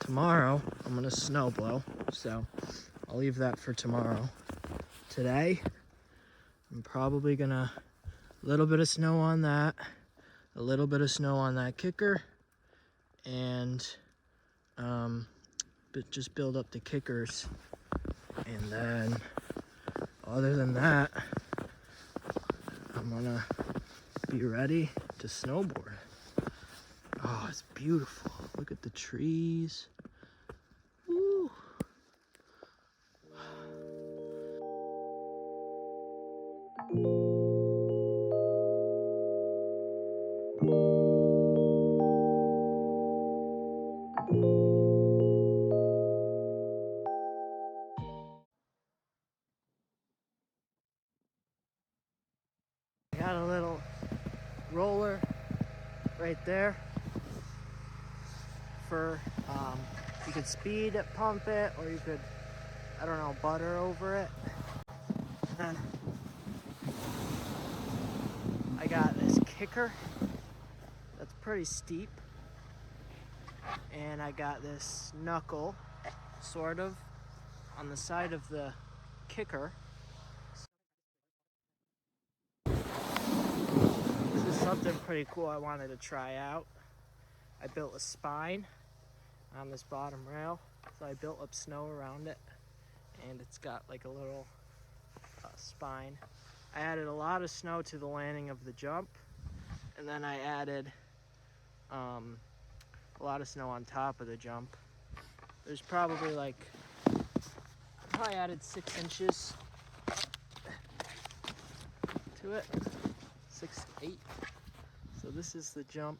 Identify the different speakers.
Speaker 1: tomorrow I'm gonna snow blow, so I'll leave that for tomorrow. Today, I'm probably gonna, a little bit of snow on that, a little bit of snow on that kicker, and but just build up the kickers. And then, other than that, I'm gonna be ready to snowboard. Oh, it's beautiful. Look at the trees. Woo. I got a little roller right there for you could speed it, pump it, or you could, I don't know, butter over it. And I got this kicker that's pretty steep, and I got this knuckle sort of on the side of the kicker. This is something pretty cool I wanted to try out. I built a spine on this bottom rail, so I built up snow around it, and it's got like a little spine. I added a lot of snow to the landing of the jump, and then I added a lot of snow on top of the jump. There's probably like, I probably added 6 inches to it, 6, 8. So this is the jump.